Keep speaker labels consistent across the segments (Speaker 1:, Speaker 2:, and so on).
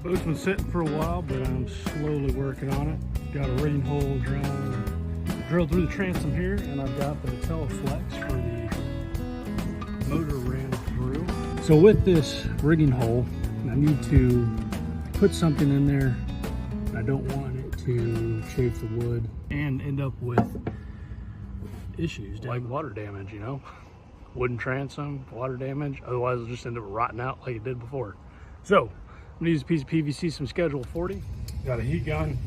Speaker 1: Boat's been sitting for a while, but I'm slowly working on it. Got a rigging hole drilled through the transom here, and I've got the Teleflex for the motor ran through. So with this rigging hole, I need to put something in there. I don't want it to chafe the wood and end up with issues like water damage, you know? Wooden transom, water damage, otherwise it'll just end up rotting out like it did before. So, I'm gonna use a piece of PVC, some Schedule 40. Got a heat gun.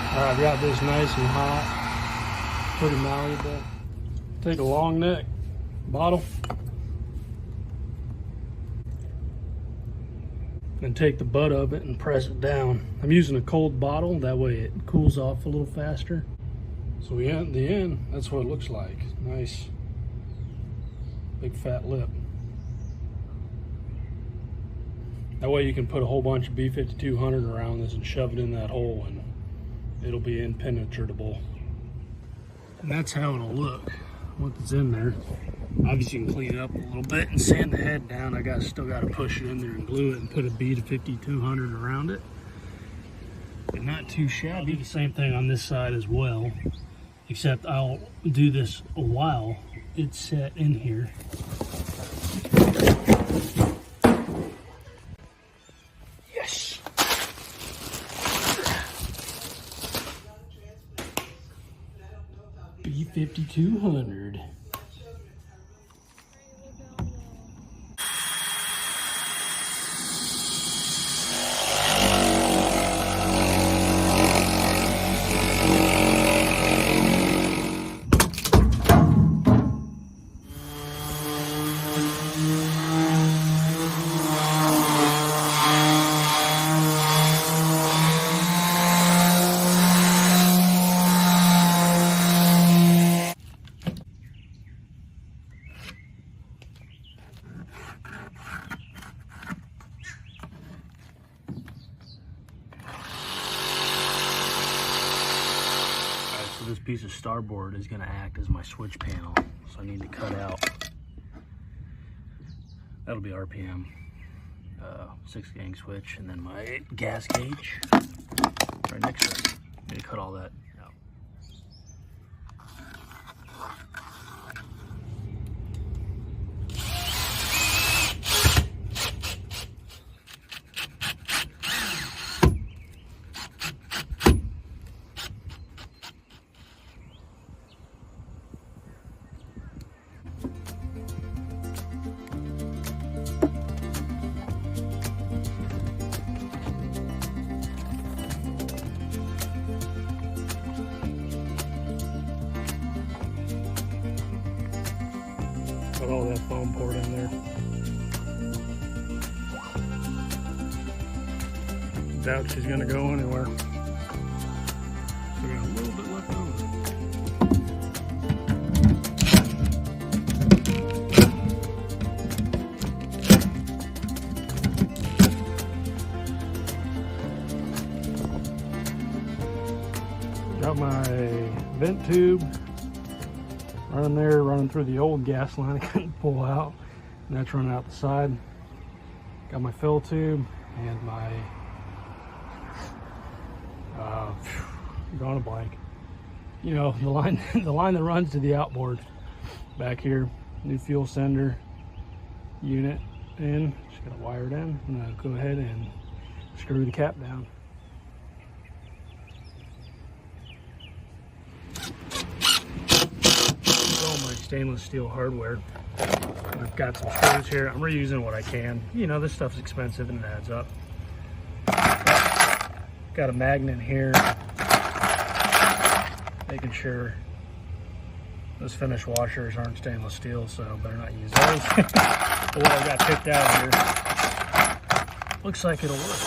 Speaker 1: All right, I've got this nice and hot, pretty malleable. Take a long neck bottle and take the butt of it and press it down. I'm using a cold bottle, that way it cools off a little faster. So at the end, that's what it looks like. Nice, big fat lip. That way you can put a whole bunch of B5200 around this and shove it in that hole and it'll be impenetrable. And that's how it'll look once it's in there. Obviously you can clean it up a little bit and sand the head down. Still got to push it in there and glue it and put a B5200 around it. But not too shabby. The same thing on this side as well, except I'll do this a while it's set in here. Yes. B5200. This piece of starboard is going to act as my switch panel, so I need to cut out. That'll be RPM, 6-gang switch, and then my gas gauge right next to it. I need to cut all that out. Got all that foam poured in there. Doubt she's gonna go anywhere. So we got a little bit left over. Got my vent tube running there, running through the old gas line I couldn't pull out, and that's running out the side. Got my fill tube and my drawing a blank. You know, the line that runs to the outboard back here. New fuel sender unit in. Just gotta wire it in. I'm gonna go ahead and screw the cap down. Stainless steel hardware. I've got some screws here. I'm reusing what I can. You know, this stuff's expensive and it adds up. Got a magnet here, making sure those finish washers aren't stainless steel, so better not use those. But what I've got picked out here looks like it'll work.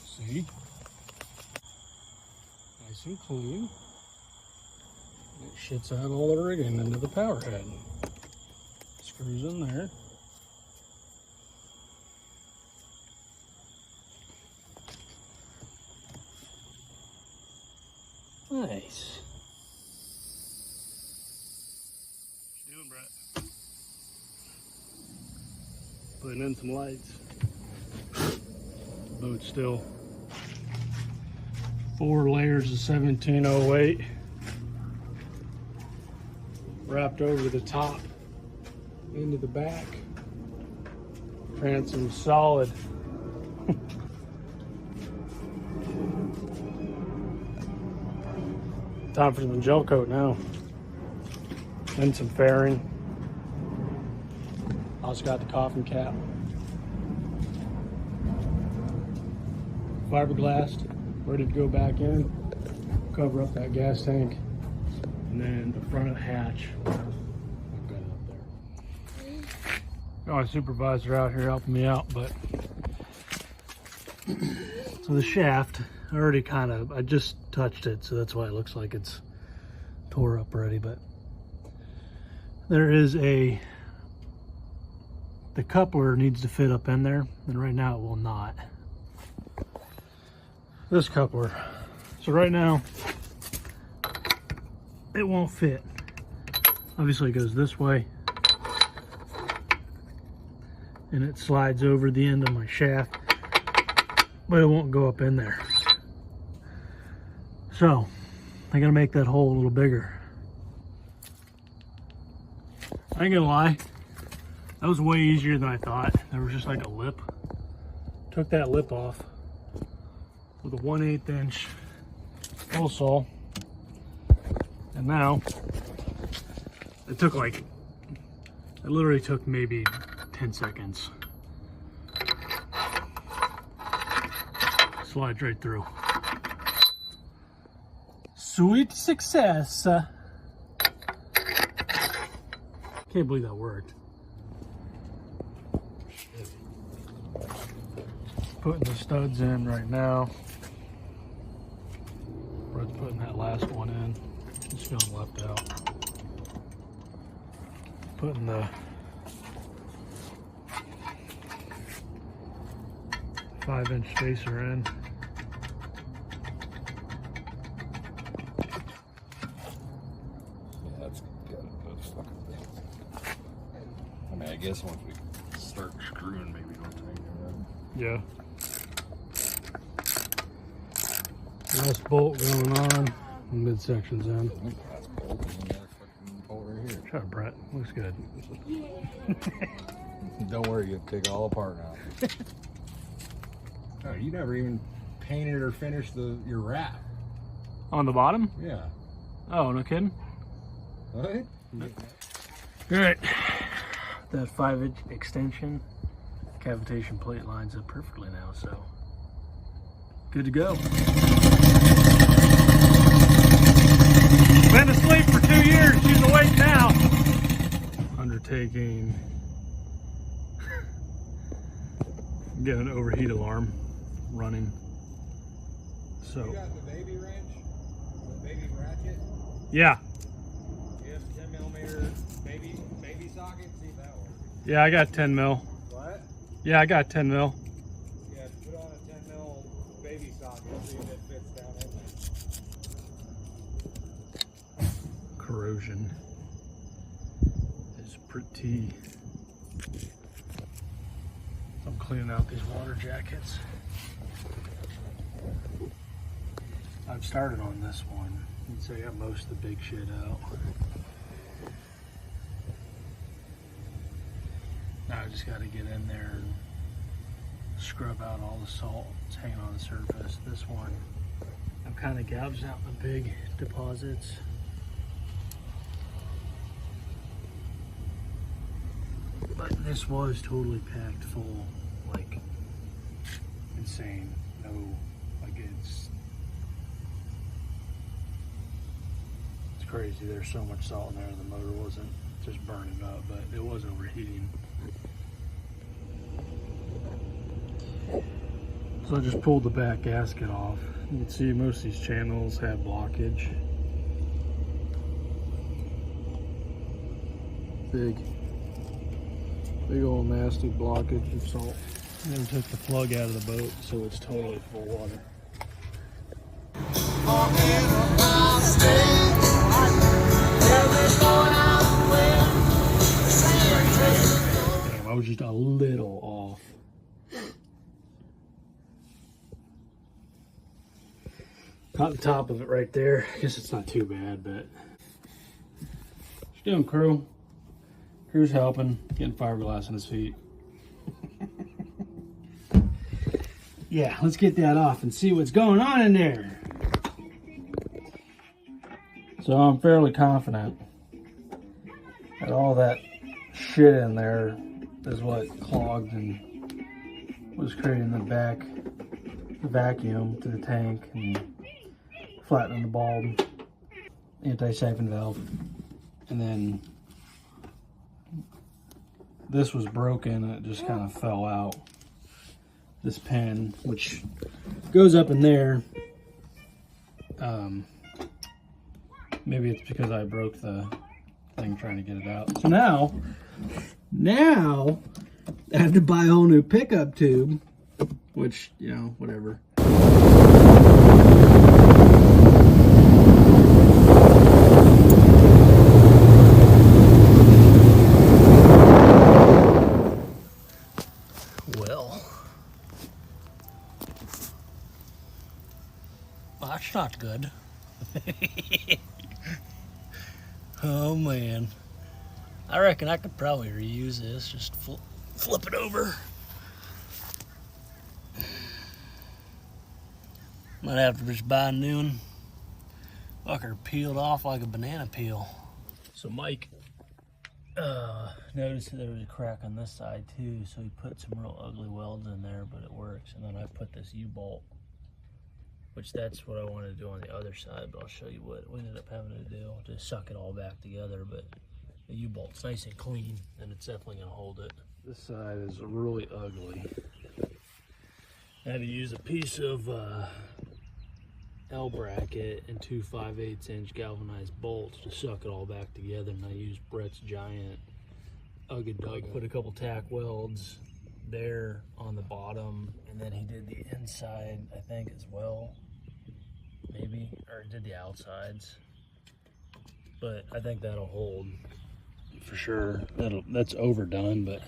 Speaker 1: See? Nice and clean. It shits out all the rigging into the power head. Screws in there. Nice. What you doing, Brett? Putting in some lights. Boat's still 4 layers of 1708 wrapped over the top into the back. Transom solid. Time for some gel coat now. And some fairing. Also got the coffin cap. Fiberglass, ready to go back in. Cover up that gas tank. And then the front of the hatch. I've got it up there. Got my supervisor out here helping me out, but so the shaft, I just touched it, so that's why it looks like it's tore up already, but there is the coupler needs to fit up in there, and right now it will not. This coupler, so right now it won't fit. Obviously it goes this way and it slides over the end of my shaft, but it won't go up in there. So I gotta make that hole a little bigger. I ain't gonna lie, that was way easier than I thought. There was just like a lip. Took that lip off with a 1/8 inch hole saw. And now it literally took maybe 10 seconds. Slides right through. Sweet success. Can't believe that worked. Putting the studs in right now. Brett's putting that last one in. It's feeling left out. Putting the 5-inch spacer in.
Speaker 2: Yeah, that's good. That's fucking big. I mean, I guess once we start screwing, maybe we'll tighten it up.
Speaker 1: Yeah. Last bolt going on. Midsection's in.
Speaker 2: That's bolt. And another fucking bolt right here.
Speaker 1: Shut up, Brett. Looks good.
Speaker 2: Don't worry, you'll take it all apart now. Oh, you never even painted or finished your wrap.
Speaker 1: On the bottom?
Speaker 2: Yeah.
Speaker 1: Oh, no kidding?
Speaker 2: What?
Speaker 1: All right. That 5-inch extension cavitation plate lines up perfectly now, so good to go. Been asleep for 2 years. She's awake now. Undertaking. Get an overheat alarm running. So.
Speaker 2: You got the baby wrench? The baby ratchet?
Speaker 1: Yeah.
Speaker 2: You have 10mm baby socket? See if that works.
Speaker 1: Yeah, I got 10 mil.
Speaker 2: What?
Speaker 1: Yeah, I got 10 mil.
Speaker 2: Yeah, put on a 10mm baby socket, see if it fits down in there.
Speaker 1: Corrosion is pretty. I'm cleaning out these water jackets. I've started on this one. I'd say I got most of the big shit out. Now I just got to get in there and scrub out all the salt that's hanging on the surface. This one, I've kind of gouged out the big deposits. But this was totally packed full, like insane. No, like it's crazy. There's so much salt in there. The motor wasn't just burning up, but it was overheating. So I just pulled the back gasket off. You can see most of these channels have blockage. big old nasty blockage of salt. Then took the plug out of the boat, so it's totally full of water. Damn, I was just a little off. Caught the top of it right there. I guess it's not too bad, but just doing crew. Crew's helping, getting fiberglass in his feet. Yeah, let's get that off and see what's going on in there. So I'm fairly confident that all that shit in there is what clogged and was creating the vacuum to the tank and flattening the bulb, anti-siphon valve. And then this was broken and it just kind of fell out. This pin, which goes up in there. Maybe it's because I broke the thing trying to get it out. So now I have to buy a whole new pickup tube, which, you know, whatever. That's not good. Oh man, I reckon I could probably reuse this. Just flip it over. Might have to just buy a new one. Fucker peeled off like a banana peel. So Mike noticed that there was a crack on this side too, so he put some real ugly welds in there, but it works. And then I put this U-bolt, which that's what I wanted to do on the other side, but I'll show you what we ended up having to do to suck it all back together. But the U-bolt's nice and clean, and it's definitely gonna hold it. This side is really ugly. I had to use a piece of L bracket and two 5/8" galvanized bolts to suck it all back together, and I used Brett's giant Ugga. Put a couple tack welds there on the bottom, and then he did the inside, I think, as well, maybe, or did the outsides. But I think that'll hold for sure. That's overdone, but